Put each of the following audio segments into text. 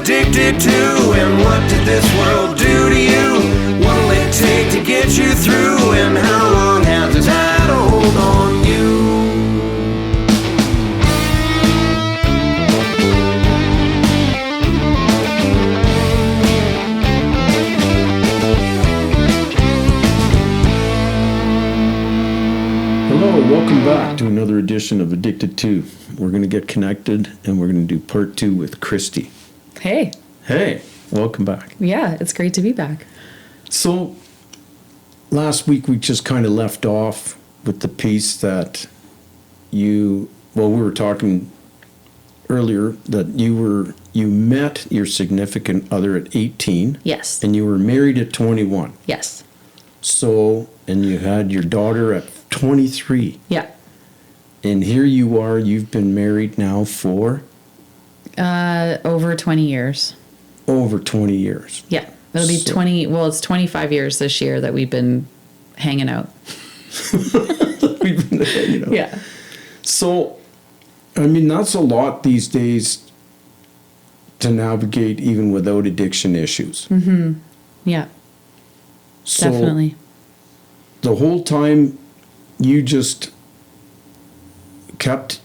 addicted to? And what did this world do to you? What'll it take to get you through? And how long has this had a hold on you? Hello, welcome back to another edition of Addicted2. We're going to get connected and we're going to do part 2 with Christy. Hey. Hey, welcome back. Yeah, it's great to be back. So, last week we just kind of left off with the piece that we were talking earlier that you met your significant other at 18. Yes. And you were married at 21. Yes. So, and you had your daughter at 23. Yeah. And here you are, you've been married now for? Over 20 years. Over 20 years. Yeah. It'll be 20, well, it's 25 years this year that we've been hanging out. We've been hanging out. Yeah. So, I mean, that's a lot these days to navigate even without addiction issues. Mm-hmm. Yeah. So Definitely. the whole time you just kept,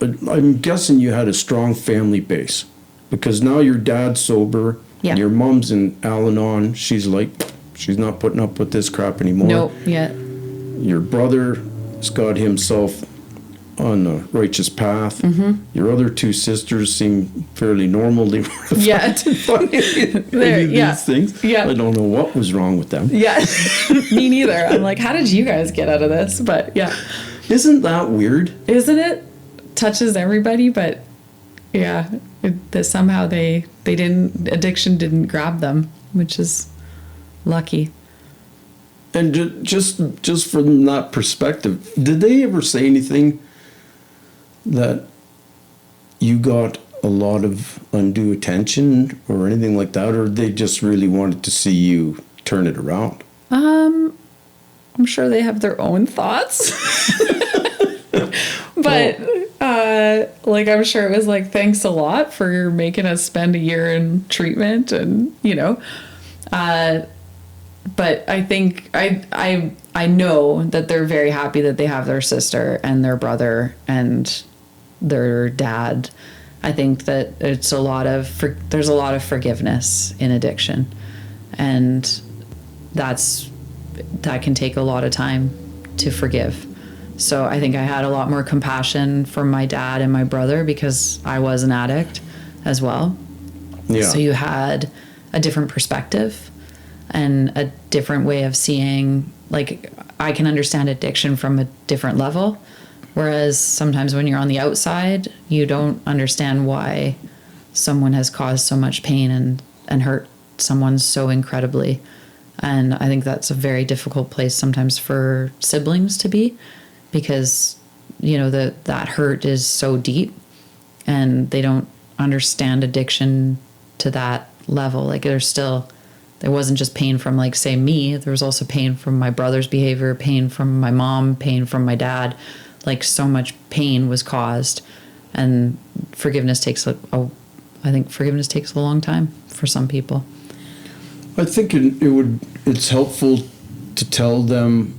I'm guessing you had a strong family base because now your dad's sober. Yeah. Your mom's in Al-Anon. She's not putting up with this crap anymore. Nope. Yeah. Your brother's got himself on the righteous path. Mm-hmm. Your other two sisters seem fairly normal. They were Yeah. these things. Yeah. I don't know what was wrong with them. Yeah. Me neither. I'm like, how did you guys get out of this? But yeah. Isn't that weird? Isn't it? Touches everybody, but yeah, somehow they didn't, addiction didn't grab them, which is lucky. And just from that perspective, did they ever say anything that you got a lot of undue attention or anything like that, or they just really wanted to see you turn it around? I'm sure they have their own thoughts. But I'm sure it was like, thanks a lot for making us spend a year in treatment, and but I think I know that they're very happy that they have their sister and their brother and their dad. I think that there's a lot of forgiveness in addiction, and that can take a lot of time to forgive. So I think I had a lot more compassion for my dad and my brother because I was an addict as well. Yeah. So you had a different perspective and a different way of seeing, like, I can understand addiction from a different level. Whereas sometimes when you're on the outside, you don't understand why someone has caused so much pain and hurt someone so incredibly. And I think that's a very difficult place sometimes for siblings to be, because, that hurt is so deep and they don't understand addiction to that level. Like there wasn't just pain from, like, say me, there was also pain from my brother's behavior, pain from my mom, pain from my dad. Like, so much pain was caused, and forgiveness takes a long time for some people. I think it's helpful to tell them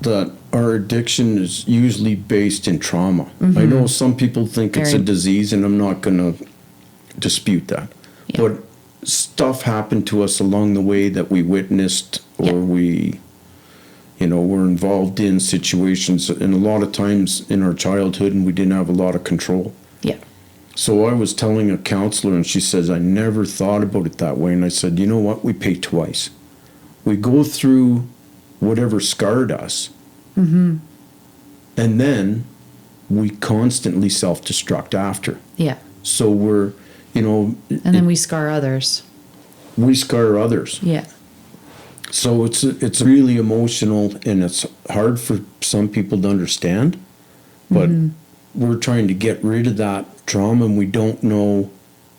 that our addiction is usually based in trauma. Mm-hmm. I know some people think it's a disease, and I'm not going to dispute that. Yeah. But stuff happened to us along the way that we witnessed, or we, were involved in situations, and a lot of times in our childhood, and we didn't have a lot of control. Yeah. So I was telling a counselor, and she says, I never thought about it that way. And I said, you know what? We pay twice. We go through whatever scarred us, mm-hmm. and then we constantly self-destruct after. Yeah. So we're, and then we scar others. We scar others. Yeah. So it's really emotional, and it's hard for some people to understand, but we're trying to get rid of that trauma, and we don't know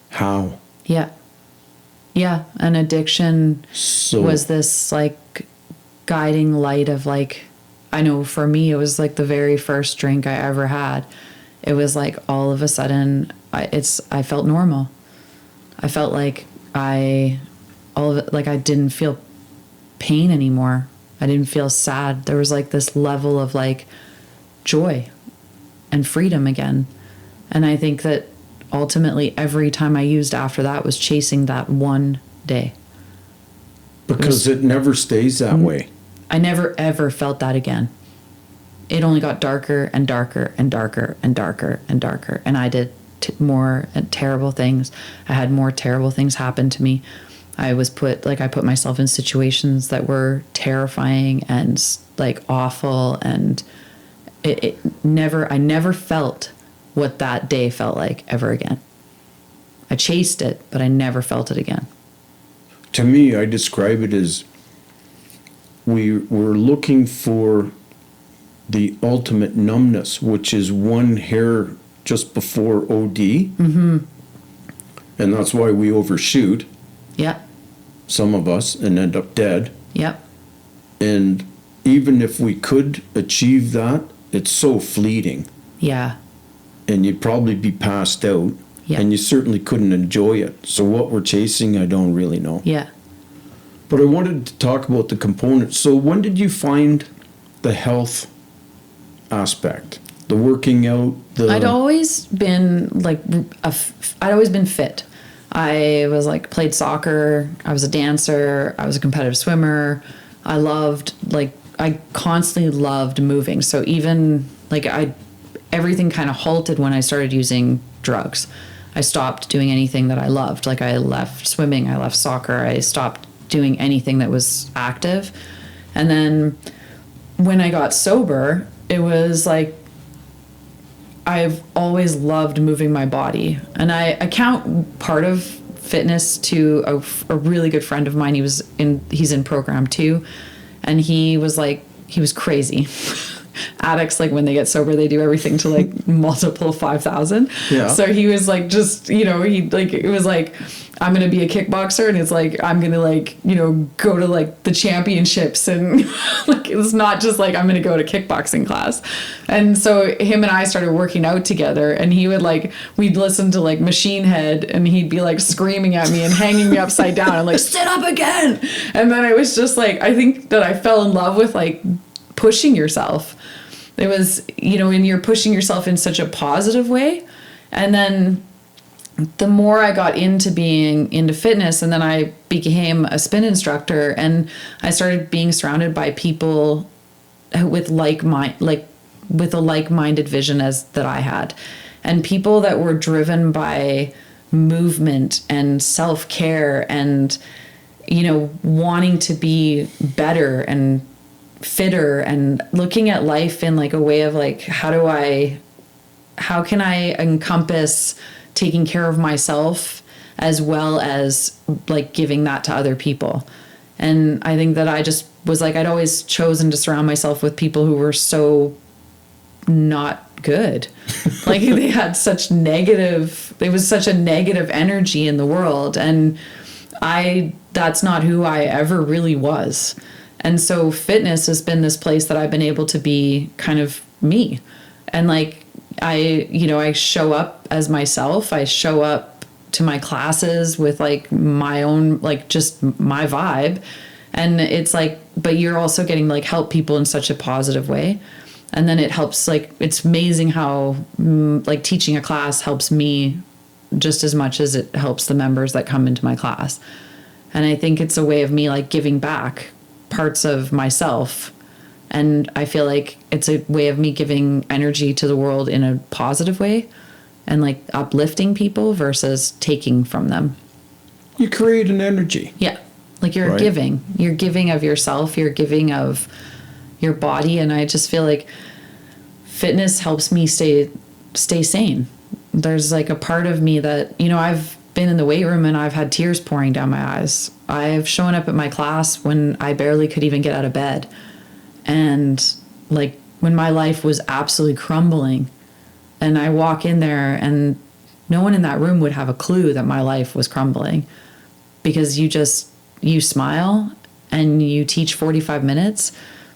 how. Yeah. Yeah. An addiction was this, like, guiding light of, like, I know for me, it was like the very first drink I ever had. It was like all of a sudden I felt normal. I felt like I didn't feel pain anymore. I didn't feel sad. There was like this level of like joy and freedom again. And I think that ultimately every time I used after that was chasing that one day. Because it never stays that way. I never ever felt that again. It only got darker and darker and darker and darker and darker. And I did more terrible things. I had more terrible things happen to me. I put myself in situations that were terrifying and like awful. And I never felt what that day felt like ever again. I chased it, but I never felt it again. To me, I describe it as we were looking for the ultimate numbness, which is one hair just before OD. Mm-hmm. And that's why we overshoot. Yep. Some of us, and end up dead. Yep. And even if we could achieve that, it's so fleeting. Yeah. And you'd probably be passed out. Yeah. And you certainly couldn't enjoy it. So what we're chasing, I don't really know. Yeah. But I wanted to talk about the components. So when did you find the health aspect? The working out? I'd always been I'd always been fit. I was like, played soccer. I was a dancer. I was a competitive swimmer. I constantly loved moving. So even everything kind of halted when I started using drugs. I stopped doing anything that I loved. Like I left swimming, I left soccer, I stopped doing anything that was active. And then when I got sober, it was like, I've always loved moving my body. And I count part of fitness to a really good friend of mine. He's in program too. And he was crazy. Addicts, like when they get sober, they do everything to like multiple 5,000. Yeah. So he was like, just, it was like, I'm going to be a kickboxer, and it's like, I'm going to go to like the championships, and like, it's not just like, I'm going to go to kickboxing class. And so him and I started working out together, and he would we'd listen to like Machine Head, and he'd be like screaming at me and hanging me upside down and like, sit up again. And then I was just like, I think that I fell in love with like pushing yourself. It was, and you're pushing yourself in such a positive way. And then the more I got into being into fitness, and then I became a spin instructor, and I started being surrounded by people with with a like-minded vision as that I had, and people that were driven by movement and self-care and, wanting to be better and fitter, and looking at life in like a way of like, how can I encompass taking care of myself as well as like giving that to other people. And I think that I just was like, I'd always chosen to surround myself with people who were so not good. Like they had such there was such a negative energy in the world. And that's not who I ever really was. And so fitness has been this place that I've been able to be kind of me. And like, I show up as myself. I show up to my classes with like my own, like just my vibe. And it's like, but you're also getting like help people in such a positive way. And then it helps, like, it's amazing how like teaching a class helps me just as much as it helps the members that come into my class. And I think it's a way of me like giving back parts of myself. And I feel like it's a way of me giving energy to the world in a positive way and like uplifting people versus taking from them. You create an energy. Yeah. Like you're giving of yourself, you're giving of your body. And I just feel like fitness helps me stay sane. There's like a part of me that, I've been in the weight room and I've had tears pouring down my eyes. I've shown up at my class when I barely could even get out of bed. And like when my life was absolutely crumbling, and I walk in there and no one in that room would have a clue that my life was crumbling, because you smile and you teach 45 minutes.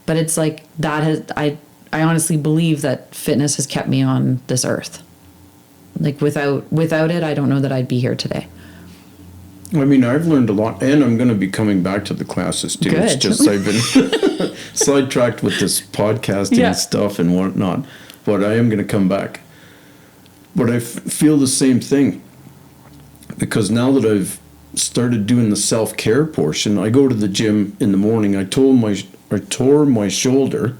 But it's like I honestly believe that fitness has kept me on this earth. Like without it, I don't know that I'd be here today. I mean, I've learned a lot, and I'm going to be coming back to the classes too. It's Good. just I've been sidetracked with this podcasting Yeah. stuff and whatnot, but I am going to come back. But I feel the same thing, because now that I've started doing the self-care portion, I go to the gym in the morning. I tore my shoulder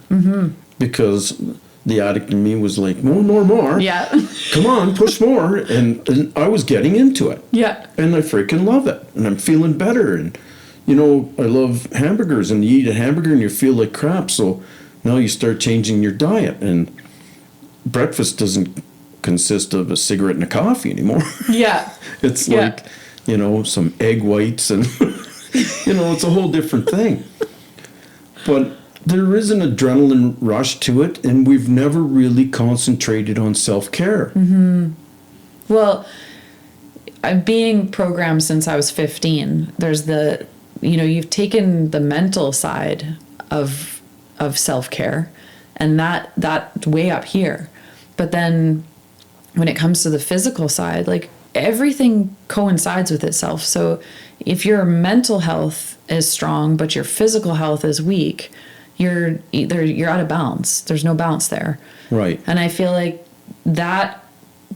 because the addict in me was like, more. Yeah. Come on, push more. And I was getting into it. Yeah. And I freaking love it. And I'm feeling better. And, you know, I love hamburgers. And you eat a hamburger and you feel like crap. So now you start changing your diet. And breakfast doesn't consist of a cigarette and a coffee anymore. Yeah. It's Yeah. like, you know, some egg whites and, you know, it's a whole different thing. But there is an adrenaline rush to it, and we've never really concentrated on self-care. Well, I'm being programmed since I was 15. There's the, you know, you've taken the mental side of self-care, and that way up here. But then when it comes to the physical side, like everything coincides with itself. So if your mental health is strong, but your physical health is weak, you're out of balance. There's no balance there. Right. And I feel like that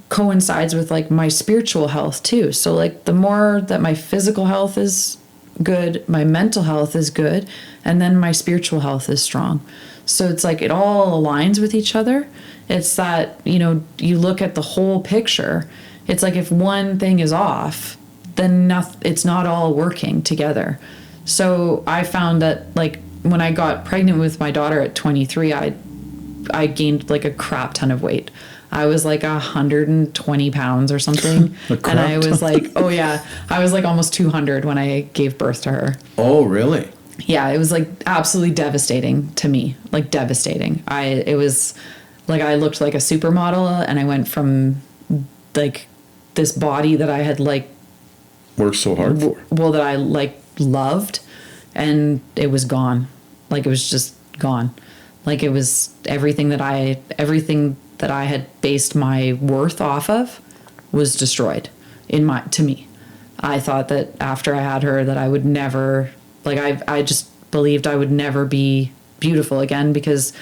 coincides with like my spiritual health too. So like the more that my physical health is good, my mental health is good, and then my spiritual health is strong. So it's like it all aligns with each other. It's that, you know, you look at the whole picture. It's like if one thing is off, then it's not all working together. So I found that like when I got pregnant with my daughter at 23, I gained like a crap ton of weight. I was like 120 pounds or something. And I was like, oh yeah, I was like almost 200 when I gave birth to her. Oh, really? Yeah, it was like absolutely devastating to me, like devastating. It was like I looked like a supermodel, and I went from like this body that I had like Worked so hard for. well, that I like loved, and it was gone. Like it was just gone. Like it was everything that I had based my worth off of was destroyed to me. I thought that after I had her that I would never, like I just believed I would never be beautiful again, because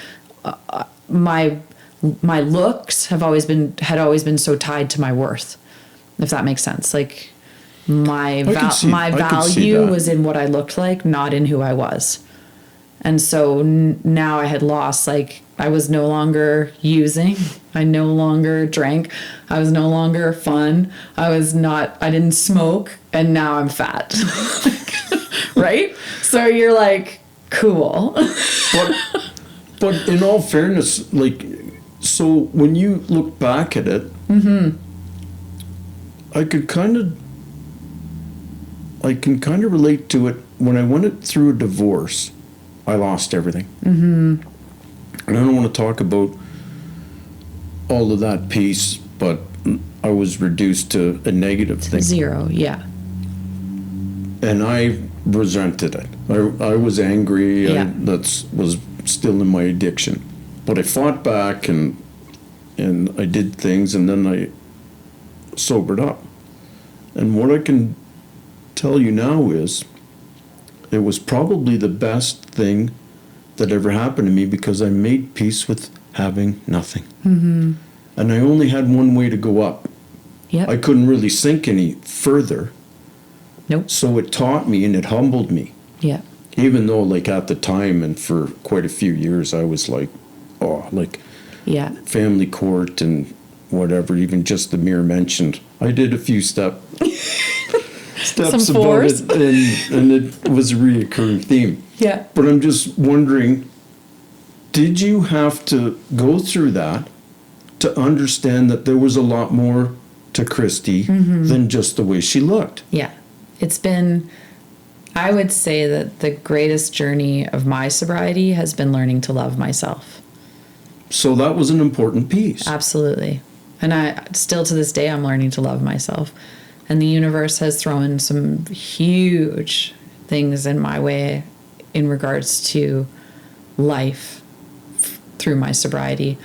my looks had always been so tied to my worth, if that makes sense. Like my value was in what I looked like, not in who I was. And so now I had lost, like, I was no longer using, I no longer drank, I was no longer fun, I didn't smoke, and now I'm fat. Right? So you're like, cool. But in all fairness, like, so when you look back at it, I can kind of relate to it. When I went through a divorce, I lost everything. And I don't want to talk about all of that piece, but I was reduced to a negative thing. Zero, yeah. And I resented it. I was angry. Yeah. That was still in my addiction. But I fought back and I did things, and then I sobered up. And what I can tell you now is it was probably the best thing that ever happened to me, because I made peace with having nothing. And I only had one way to go up. Yep. I couldn't really sink any further. Nope. So it taught me and it humbled me. Yeah. Even though, like, at the time and for quite a few years, I was like, oh, like, Yeah. family court and whatever, even just the mere mention. I did a few steps Some about fours. it, and it was a reoccurring theme. Yeah. But I'm just wondering, did you have to go through that to understand that there was a lot more to Christy than just the way she looked? Yeah. It's been, I would say that the greatest journey of my sobriety has been learning to love myself. So that was an important piece. Absolutely. And I still to this day, I'm learning to love myself. And the universe has thrown some huge things in my way in regards to life through my sobriety.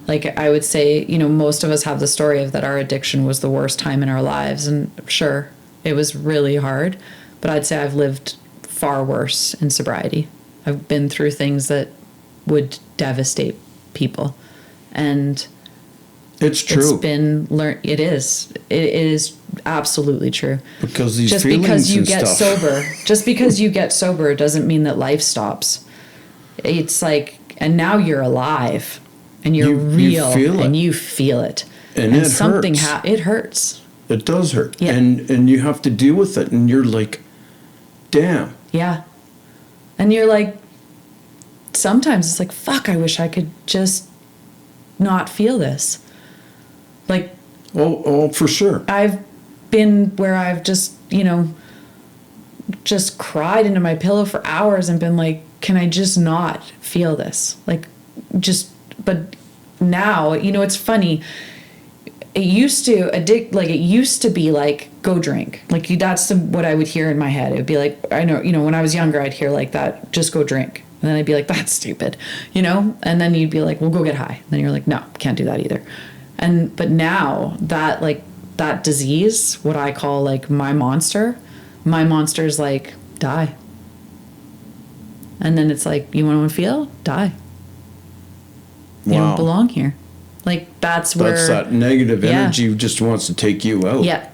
Like I would say, you know, most of us have the story of that our addiction was the worst time in our lives. And sure, It was really hard, but I'd say I've lived far worse in sobriety. I've been through things that would devastate people. And It's true. it's been learned. It is absolutely true. Because these Just feelings because you and get stuff. sober doesn't mean that life stops. It's like, and now you're alive and you're You real feel it. and you feel it. And it something hurts. it hurts. It does hurt. Yeah. And you have to deal with it. And you're like, damn. Yeah. And you're like, sometimes it's like, fuck, I wish I could just not feel this. Like, Oh, for sure. I've been where I've just, just cried into my pillow for hours and been like, can I just not feel this? Like, but now, it's funny. It used to be like, go drink. Like, that's what I would hear in my head. It would be like, I know, when I was younger, I'd hear like that, just go drink. And then I'd be like, that's stupid, and then you'd be like, well, go get high. And then you're like, no, can't do that either. But now that disease, what I call like my monster's like, die. And then it's like, you want to feel? Die. You Wow. don't belong here. Like, that's where... That's that negative energy just wants to take you out. Yeah.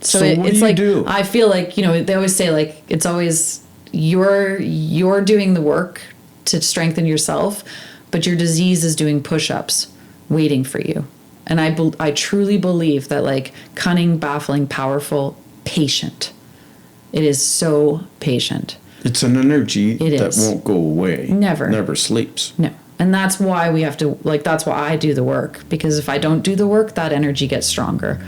So what it's do you like, do? I feel like, they always say like, it's always, you're doing the work to strengthen yourself, but your disease is doing push-ups waiting for you. And I truly believe that, like, cunning, baffling, powerful, patient. It is so patient. It's an energy that is. won't go away. Never sleeps. No. And that's why we have to, that's why I do the work. Because if I don't do the work, that energy gets stronger.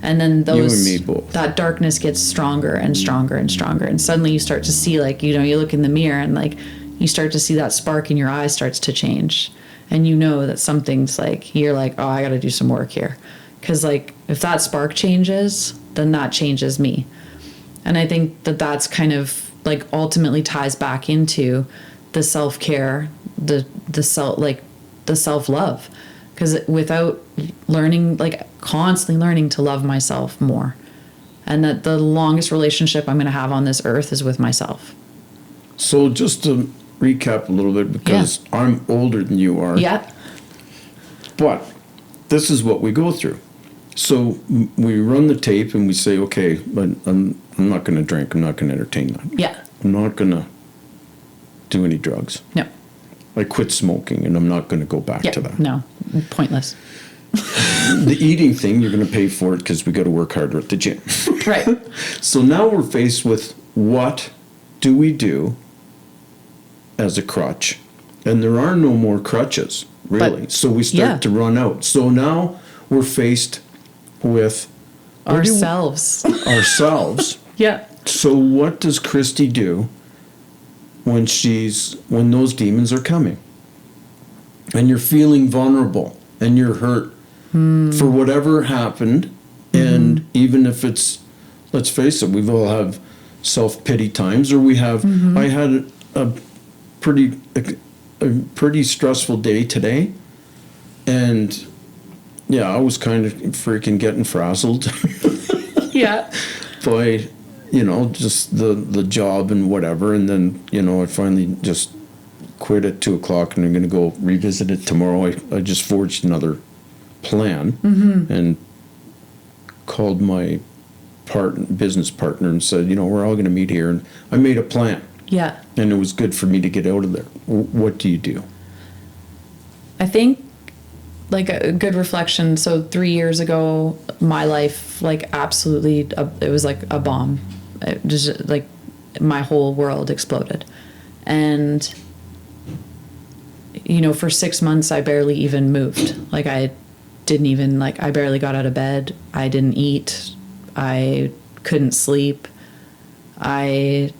And then You and me both. that darkness gets stronger and stronger and stronger. And suddenly you start to see, like, you look in the mirror and, like, you start to see that spark in your eye starts to change. And you know that something's like, you're like, oh, I got to do some work here. Because, like, if that spark changes, then that changes me. And I think that that's kind of, like, ultimately ties back into the self-care, the self-love. Because without learning, like, constantly learning to love myself more. And that the longest relationship I'm going to have on this earth is with myself. So just to recap a little bit, because I'm older than you are. Yeah. But this is what we go through. So we run the tape and we say, okay, but I'm not going to drink. I'm not going to entertain that. Yeah. I'm not going to do any drugs. No. I quit smoking and I'm not going to go back Yeah. to that. No. Pointless. The eating thing, you're going to pay for it because we got to work harder at the gym. Right. So now we're faced with, what do we do as a crutch? And there are no more crutches, really. But, so we start to run out. So now we're faced with Ourselves. ourselves. Yeah. So what does Christy do when those demons are coming? And you're feeling vulnerable and you're hurt for whatever happened. And even if it's, let's face it, we've all have self-pity times, or we have, I had a pretty stressful day today. And yeah, I was kind of freaking getting frazzled Yeah. by, just the job and whatever. And then, I finally just quit at 2:00 and I'm going to go revisit it tomorrow. I just forged another plan and called my business partner and said, we're all going to meet here. And I made a plan. Yeah. And it was good for me to get out of there. What do you do? I think, like, a good reflection. So 3 years ago, my life, like, absolutely, it was like a bomb. It just, like, my whole world exploded. And, for 6 months, I barely even moved. Like, I barely got out of bed. I didn't eat. I couldn't sleep. I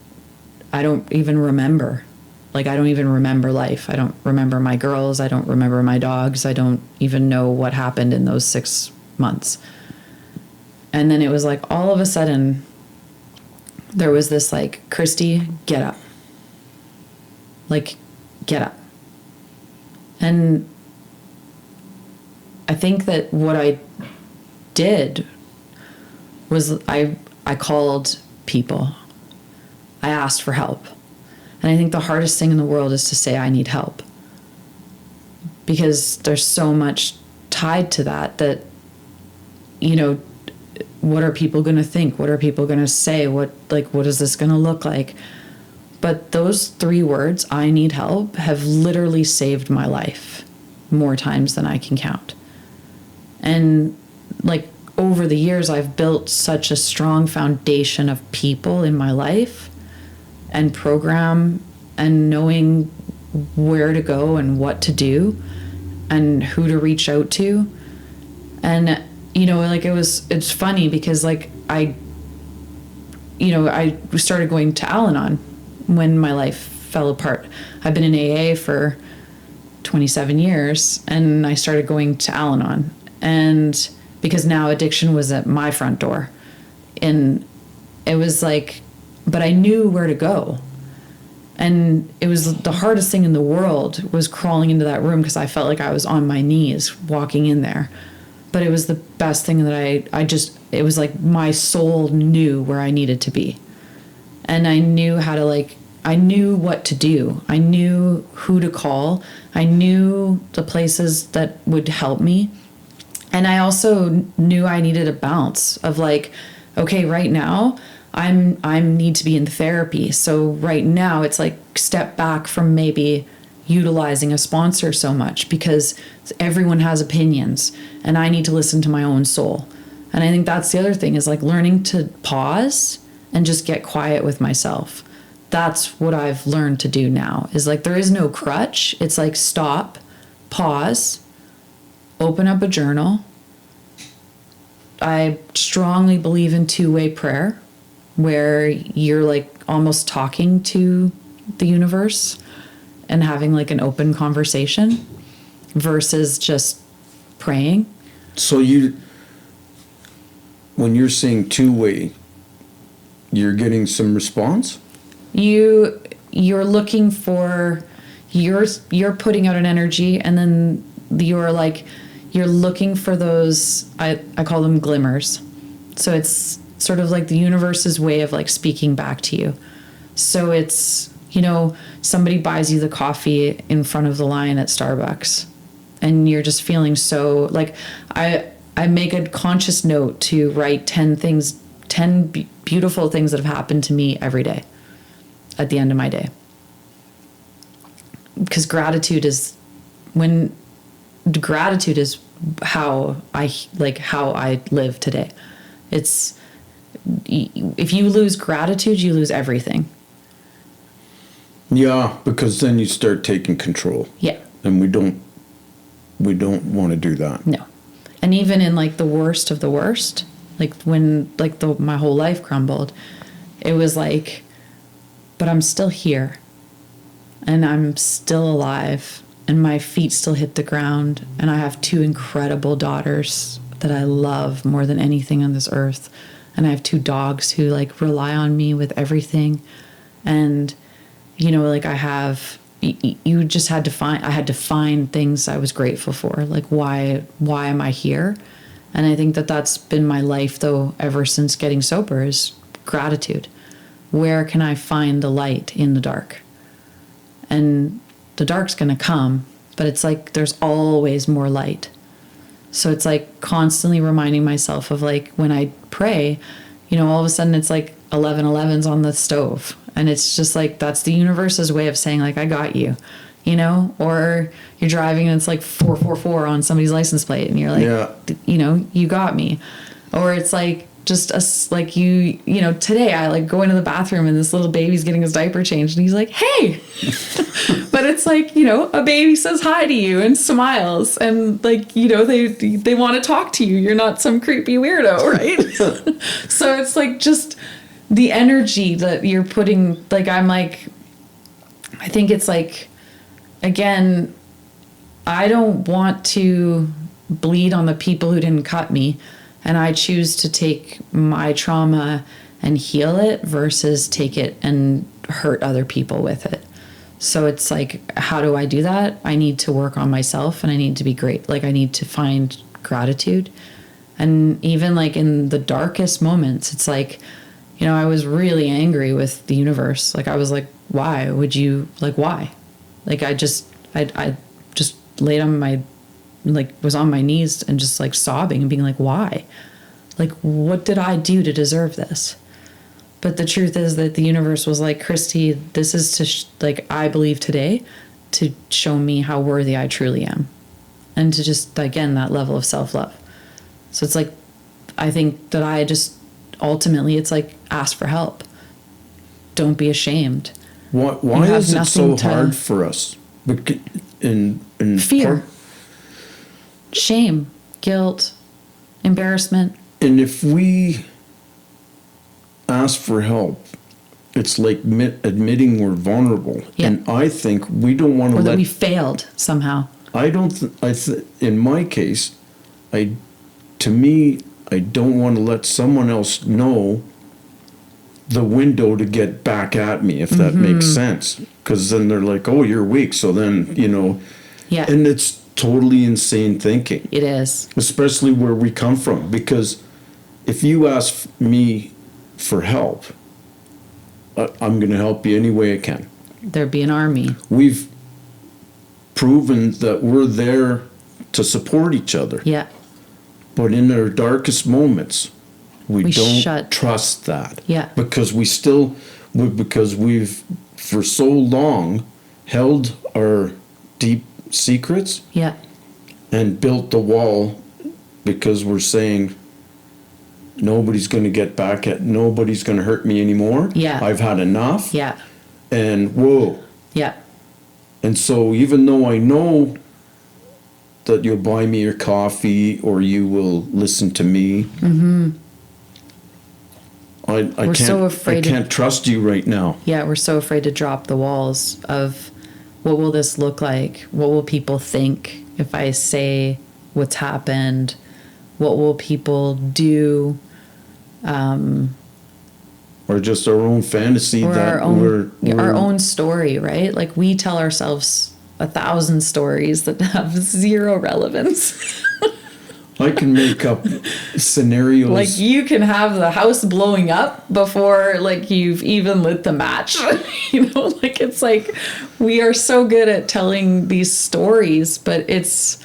don't even remember. Like, I don't even remember life. I don't remember my girls. I don't remember my dogs. I don't even know what happened in those 6 months. And then it was like, all of a sudden, there was this, like, Christy, get up. Like, get up. And I think that what I did was I I called people. I asked for help. And I think the hardest thing in the world is to say I need help. Because there's so much tied to that, you know, what are people going to think? What are people going to say? What is this going to look like? But those 3 words, I need help, have literally saved my life more times than I can count. And like over the years, I've built such a strong foundation of people in my life and program and knowing where to go and what to do and who to reach out to. And, you know, like it's funny because like I started going to Al-Anon when my life fell apart. I've been in AA for 27 years and I started going to Al-Anon, and because now addiction was at my front door, and it was like, but I knew where to go. And it was the hardest thing in the world was crawling into that room because I felt like I was on my knees walking in there. But it was the best thing that it was like my soul knew where I needed to be. And I knew how to I knew what to do. I knew who to call. I knew the places that would help me. And I also knew I needed a bounce of like, okay, right now I need to be in therapy. So right now it's like step back from maybe utilizing a sponsor so much because everyone has opinions and I need to listen to my own soul. And I think that's the other thing is like learning to pause and just get quiet with myself. That's what I've learned to do now is like there is no crutch. It's like stop, pause, open up a journal. I strongly believe in two-way prayer where you're like almost talking to the universe and having like an open conversation versus just praying. So when you're saying two-way, you're getting some response? You're looking for, you're putting out an energy and then you're looking for those, I call them glimmers. So it's sort of like the universe's way of like speaking back to you. So it's, you know, somebody buys you the coffee in front of the line at Starbucks and you're just feeling so like, I make a conscious note to write 10 beautiful things that have happened to me every day at the end of my day. Because gratitude is how I live today. It's, if you lose gratitude, you lose everything. Yeah, because then you start taking control. Yeah. And we don't want to do that. No. And even in like the worst of the worst, like when like my whole life crumbled, it was like, but I'm still here and I'm still alive and my feet still hit the ground and I have 2 incredible daughters that I love more than anything on this earth. And I have 2 dogs who like rely on me with everything. And, you know, like I had to find things I was grateful for. Like, why am I here? And I think that that's been my life though, ever since getting sober is gratitude. Where can I find the light in the dark? And the dark's going to come, but it's like, there's always more light. So it's like constantly reminding myself of like when I pray, you know, all of a sudden it's like 11:11's on the stove. And it's just like, that's the universe's way of saying like, I got you, you know, or you're driving and it's like 444 on somebody's license plate. And you're like, yeah, you know, you got me. Or it's like, just like you know, today I like go into the bathroom and this little baby's getting his diaper changed and he's like, hey, but it's like, you know, a baby says hi to you and smiles and like, you know, they want to talk to you. You're not some creepy weirdo, right? So it's like just the energy that you're putting, like, I think it's like, again, I don't want to bleed on the people who didn't cut me. And I choose to take my trauma and heal it versus take it and hurt other people with it. So it's like, how do I do that? I need to work on myself and I need to be great. Like I need to find gratitude And even like in the darkest moments, it's like, you know, I was really angry with the universe. Like I was like, why would you, like, why? Like I just laid on my, like was on my knees and just like sobbing and being like, why? Like, what did I do to deserve this? But the truth is that the universe was like, Christy, this is to like, I believe today to show me how worthy I truly am. And to just, again, that level of self-love. So it's like, I think that I just, ultimately, it's like, ask for help. Don't be ashamed. Why is it so hard for us? In fear, shame, guilt, embarrassment. And if we ask for help, it's like admitting we're vulnerable. Yeah. And I think we don't want to that we failed somehow. I don't. In my case, I don't want to let someone else know the window to get back at me, if that makes sense. Because then they're like, "Oh, you're weak." So then, you know. Yeah. And it's totally insane thinking. It is. Especially where we come from. Because if you ask me for help, I'm going to help you any way I can. There'd be an army. We've proven that we're there to support each other. Yeah. But in our darkest moments, we don't trust that. Yeah. Because because we've for so long held our deep secrets. Yeah. And built the wall because we're saying nobody's going to get back at, nobody's going to hurt me anymore. Yeah. I've had enough. Yeah. And whoa. Yeah. And so even though I know that you'll buy me your coffee or you will listen to me, I can't trust you right now. Yeah, we're so afraid to drop the walls of what will this look like? What will people think if I say what's happened? What will people do? Or just our own fantasy or that our own story, right? Like we tell ourselves 1,000 stories that have zero relevance. I can make up scenarios. Like you can have the house blowing up before like you've even lit the match. You know, like it's like we are so good at telling these stories, but it's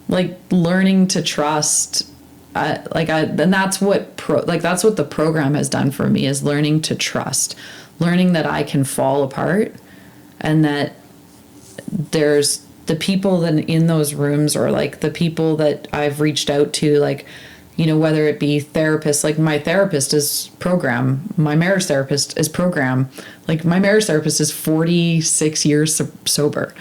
like learning to trust. And that's what that's what the program has done for me, is learning to trust, learning that I can fall apart, and that there's the people that in those rooms, or like the people that I've reached out to, like, you know, whether it be therapists, like my therapist is program, my marriage therapist is program, like my marriage therapist is 46 years sober.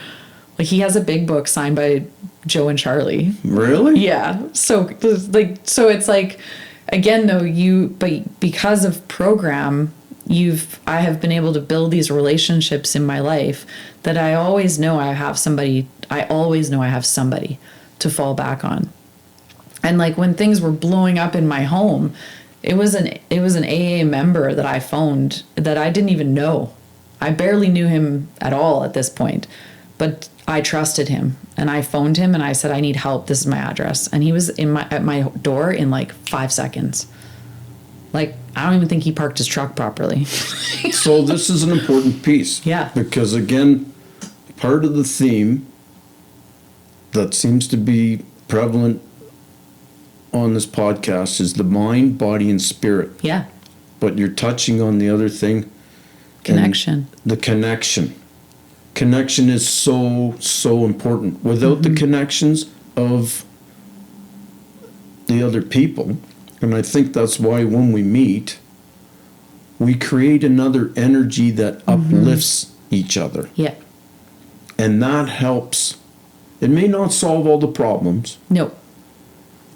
Like he has a big book signed by Joe and Charlie. Really? Yeah. So it's like, again, though, but because of program, I have been able to build these relationships in my life that I always know I have somebody to fall back on. And like when things were blowing up in my home, it was an AA member that I phoned that I didn't even know. I barely knew him at all at this point, but I trusted him, and I phoned him and I said, I need help. This is my address. And he was at my door in like 5 seconds. Like, I don't even think he parked his truck properly. So this is an important piece. Yeah. Because again, part of the theme that seems to be prevalent on this podcast is the mind, body, and spirit. Yeah. But you're touching on the other thing. Connection. The connection. Connection is so, so important. Without the connections of the other people, and I think that's why when we meet, we create another energy that uplifts each other. Yeah. And that helps. It may not solve all the problems. No.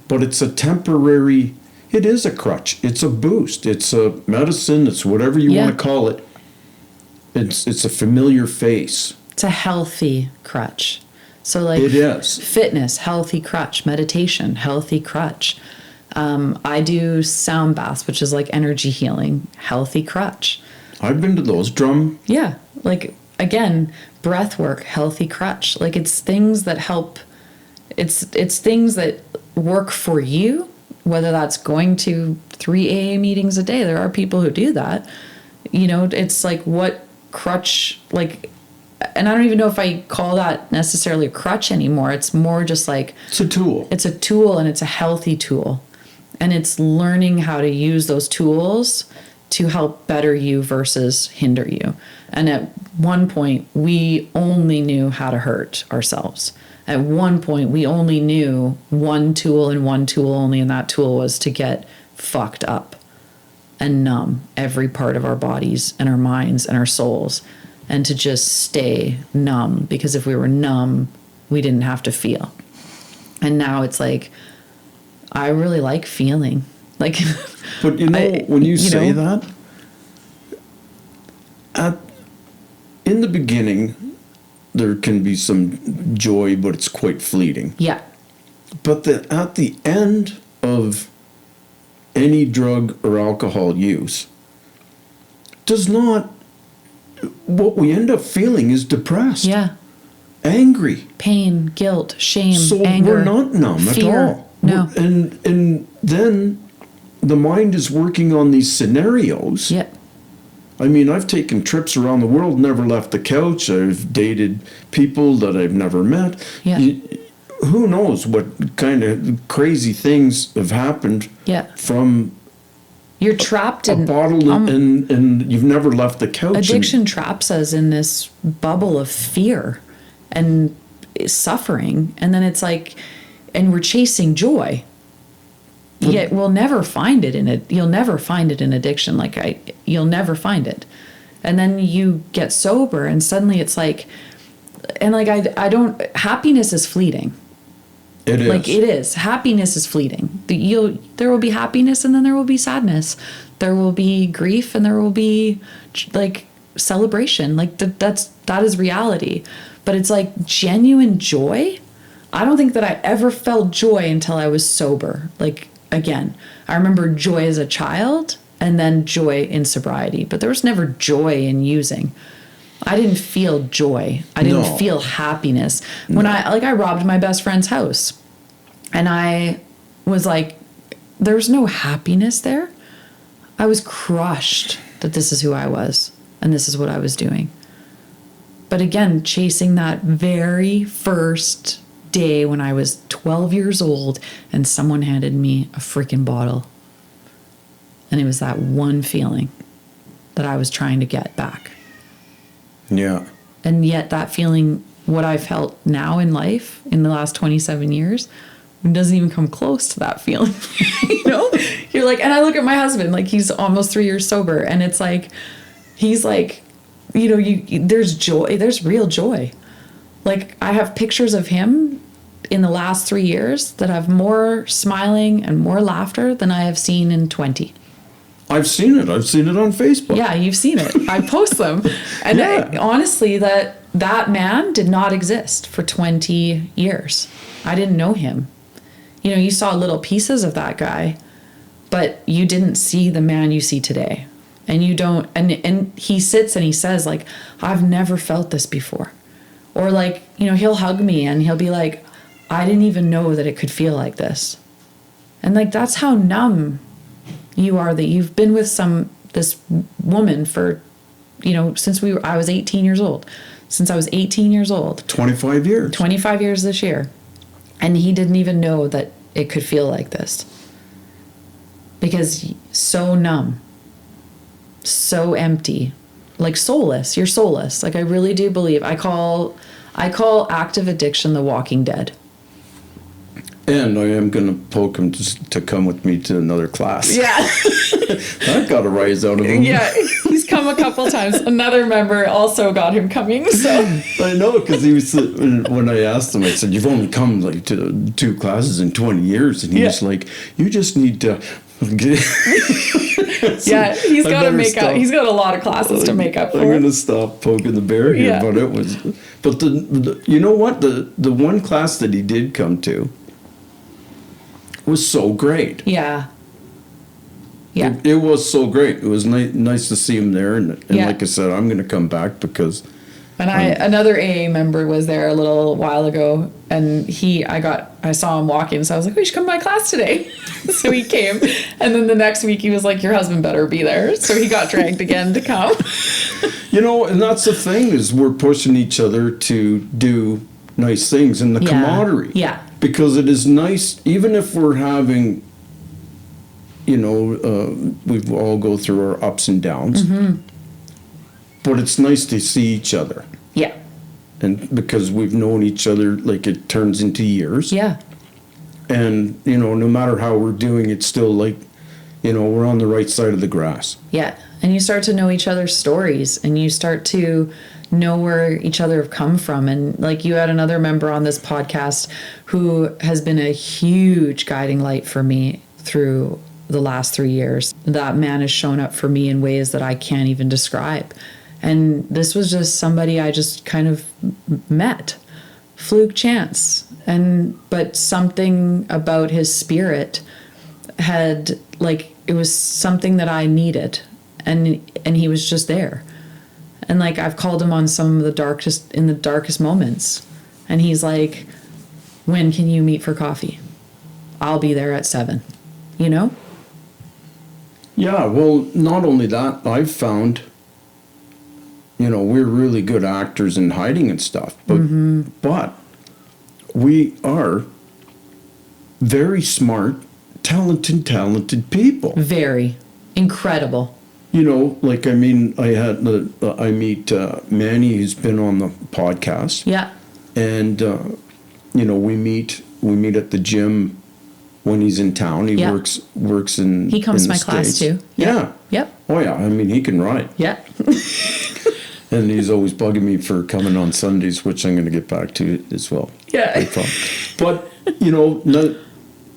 But it's a temporary, it is a crutch. It's a boost. It's a medicine. It's whatever you want to call it. It's a familiar face. It's a healthy crutch. So like it is. Fitness, healthy crutch. Meditation, healthy crutch. I do sound baths, which is like energy healing, healthy crutch. I've been to those. Drum. Yeah. Like, again, breath work, healthy crutch. Like it's things that help. It's things that work for you whether that's going to 3 AA meetings a day. There are people who do that. You know, it's like what crutch, like, and I don't even know if I call that necessarily a crutch anymore. It's more just like, It's a tool. it's a tool, and it's a healthy tool. And it's learning how to use those tools to help better you versus hinder you. And at one point, we only knew how to hurt ourselves. At one point, we only knew one tool and one tool only, and that tool was to get fucked up and numb every part of our bodies and our minds and our souls, and to just stay numb, because if we were numb, we didn't have to feel. And now it's like, I really like feeling. Like, But you know, when you say that, in the beginning, there can be some joy, but it's quite fleeting. yeah, But at the end of any drug or alcohol use, what we end up feeling is depressed, yeah. angry. Pain, guilt, shame, So anger. we're not numb fear. at all. No. And then the mind is working on these scenarios. Yep. I mean, I've taken trips around the world, never left the couch. I've dated people that I've never met. Yeah. Who knows what kind of crazy things have happened Yeah. from You're trapped a in bottle and you've never left the couch. addiction traps us in this bubble of fear and suffering, and then it's like, and we're chasing joy. Yet we'll never find it in it. You'll never find it in addiction. You'll never find it. And then you get sober, and suddenly it's like, and like I don't. Happiness is fleeting. It is. Like it is. Happiness is fleeting. There will be happiness, and then there will be sadness. There will be grief, and there will be like celebration. Like that is reality. But it's like genuine joy. I don't think that I ever felt joy until I was sober. Like again, I remember joy as a child, and then joy in sobriety. But there was never joy in using. I didn't feel joy. I didn't feel happiness. When I robbed my best friend's house, and I was like, there's no happiness there. I was crushed that this is who I was and this is what I was doing. But again, chasing that very first day when I was 12 years old and someone handed me a freaking bottle. And it was that one feeling that I was trying to get back. Yeah. And yet that feeling, what I felt now in life in the last 27 years, doesn't even come close to that feeling. You know, you're like, and I look at my husband, like he's almost 3 years sober, and it's like, he's like, you know, there's joy, there's real joy. Like I have pictures of him in the last 3 years that have more smiling and more laughter than I have seen in 20. I've seen it. I've seen it on Facebook. Yeah, you've seen it. I post them. And honestly, that man did not exist for 20 years. I didn't know him. You know, you saw little pieces of that guy, but you didn't see the man you see today. And you don't, and he sits and he says like, I've never felt this before. Or like, you know, he'll hug me and he'll be like, I didn't even know that it could feel like this. And like, that's how numb you are, that you've been with this woman for, you know, since I was 18 years old. Since I was 18 years old. 25 years. 25 years this year. And he didn't even know that it could feel like this. Because so numb. So empty. Like soulless. You're soulless. Like I really do believe. I call active addiction the Walking Dead. And I am going to poke him to come with me to another class. Yeah. That got a rise out of him. Yeah, he's come a couple times. Another member also got him coming. So I know, because he was, when I asked him, I said, you've only come like to 2 classes in 20 years. And he was like, you just need to... yeah, he's got to make up. He's got a lot of classes to make up for. I'm going to stop poking the bear here. Yeah. But it was... But the you know what? The one class that he did come to was so great. Yeah. Yeah. It was so great. It was nice to see him there. And like I said, I'm going to come back because And another AA member was there a little while ago, and I saw him walking, so I was like, we should come to my class today. So he came, and then the next week he was like, your husband better be there. So he got dragged again to come. You know, and that's the thing, is we're pushing each other to do nice things, and the camaraderie. Yeah. Because it is nice, even if we're having, you know, we all go through our ups and downs. Mm-hmm. But it's nice to see each other. Yeah. And because we've known each other, like, it turns into years. Yeah. And, you know, no matter how we're doing, it's still like, you know, we're on the right side of the grass. Yeah. And you start to know each other's stories, and you start to know where each other have come from. And like, you had another member on this podcast who has been a huge guiding light for me through the last 3 years. That man has shown up for me in ways that I can't even describe. And this was just somebody I just kind of met, fluke chance. But something about his spirit had, like, it was something that I needed, and he was just there. And like, I've called him on some of the darkest moments, and he's like, when can you meet for coffee? I'll be there at 7, you know? Yeah, well, not only that, I've found, you know, we're really good actors in hiding and stuff, but we are very smart, talented people. Very. Incredible. You know, like, I mean, I meet Manny, who's been on the podcast. Yeah. And, you know, we meet at the gym when he's in town. He works in He comes in to my the class States. too. Yeah. Yep. Oh, yeah. I mean, he can ride. Yeah. And he's always bugging me for coming on Sundays, which I'm going to get back to as well. Yeah. But, you know,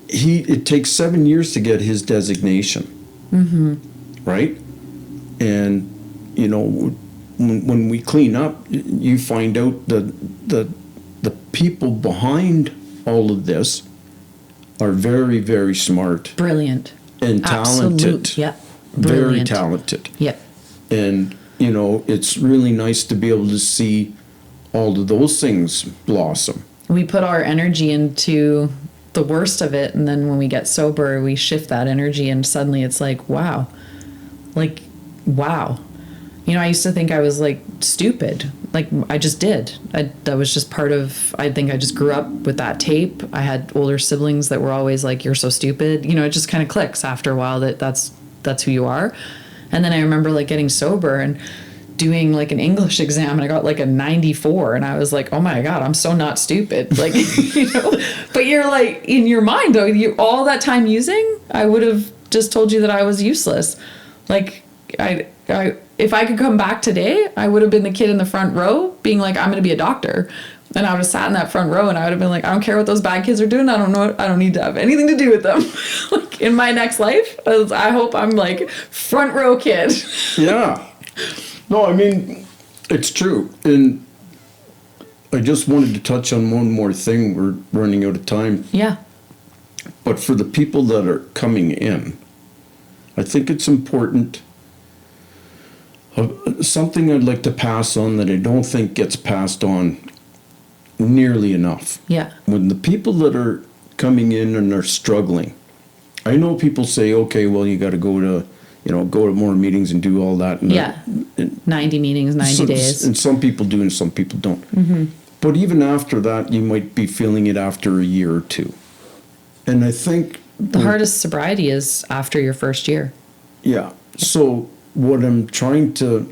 it takes 7 years to get his designation. Mm-hmm. Right? And, you know, when we clean up, you find out the people behind all of this are very, very smart. Brilliant. And talented. Absolute. Yeah. Very Brilliant. talented. Yeah. And, you know, it's really nice to be able to see all of those things blossom. We put our energy into the worst of it, and then when we get sober, we shift that energy, and suddenly it's like, wow. Like, wow. You know, I used to think I was, like, stupid. Like, I just did. That was just part of, I think I just grew up with that tape. I had older siblings that were always like, you're so stupid. You know, it just kind of clicks after a while that's who you are. And then I remember, like, getting sober and doing, like, an English exam, and I got, like, a 94, and I was like, oh my God, I'm so not stupid. Like, you know, but you're like, in your mind though, all that time using, I would have just told you that I was useless. Like, if I could come back today, I would have been the kid in the front row being like, I'm going to be a doctor. And I would have sat in that front row, and I would have been like, I don't care what those bad kids are doing. I don't know. I don't need to have anything to do with them. Like, in my next life, I hope I'm like front row kid. Yeah. No, I mean, it's true. And I just wanted to touch on one more thing. We're running out of time. Yeah. But for the people that are coming in, I think it's important. Something I'd like to pass on that I don't think gets passed on nearly enough. Yeah. When the people that are coming in and are struggling, I know people say, okay, well, you got to go to more meetings and do all that. And Yeah. 90 meetings, 90 days. And some people do and some people don't. Mm-hmm. But even after that, you might be feeling it after a year or two. And I think The hardest sobriety is after your first year. Yeah. So what I'm trying to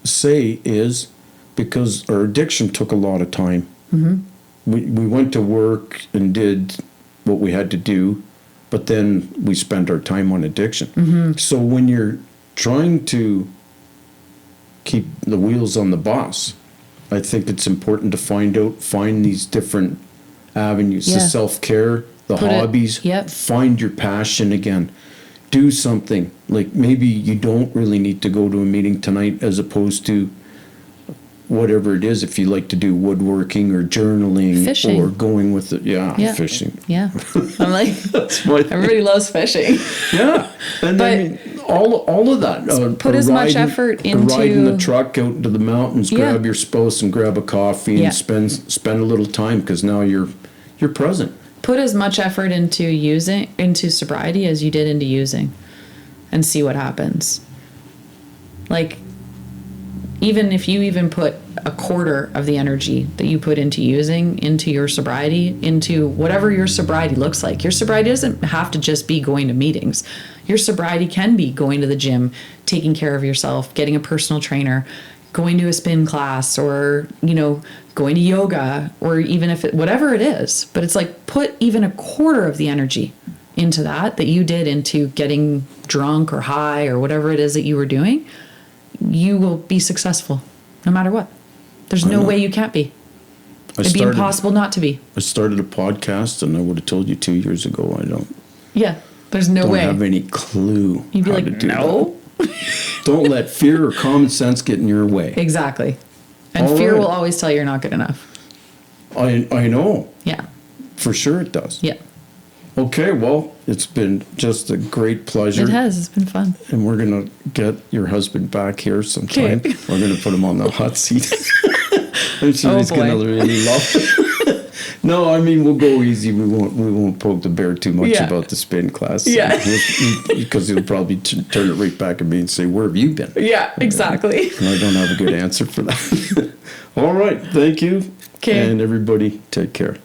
say is, because our addiction took a lot of time. Mm-hmm. We went to work and did what we had to do, but then we spent our time on addiction. Mm-hmm. So when you're trying to keep the wheels on the bus, I think it's important to find these different avenues, the self-care, the hobbies, find your passion again. Do something. Like, maybe you don't really need to go to a meeting tonight, as opposed to whatever it is, if you like to do woodworking or journaling Fishing. or going with it. Yeah, fishing. Yeah. I'm like, everybody loves fishing. Yeah. And But- I mean, all of that. put as much effort into- riding the truck out into the mountains, Yeah. grab your spouse and grab a coffee Yeah. and spend a little time, because now you're present. Put as much effort into sobriety as you did into using, and see what happens. Like, even if you even put a quarter of the energy that you put into using into your sobriety, into whatever your sobriety looks like. Your sobriety doesn't have to just be going to meetings. Your sobriety can be going to the gym, taking care of yourself, getting a personal trainer, going to a spin class, or, going to yoga, or even if whatever it is. But it's like, put even a quarter of the energy into that you did into getting drunk or high or whatever it is that you were doing. You will be successful no matter what. There's no way you can't be. It'd be impossible not to be. I started a podcast, and I would have told you 2 years ago. I don't There's no way. have any clue. You'd be how like, to do no. that. Don't let fear or common sense get in your way. Exactly. And All fear right. will always tell you're not good enough. I know. Yeah. For sure it does. Yeah. Okay, well, it's been just a great pleasure. It has. It's been fun. And we're going to get your husband back here sometime. Okay. We're going to put him on the hot seat. I'm sure Oh, he's going to boy. really love it. No, I mean, we'll go easy. We won't poke the bear too much Yeah. about the spin class. Yeah. Because he'll probably turn it right back at me and say, where have you been? Yeah, exactly. And I don't have a good answer for that. All right. Thank you. Okay. And everybody, take care.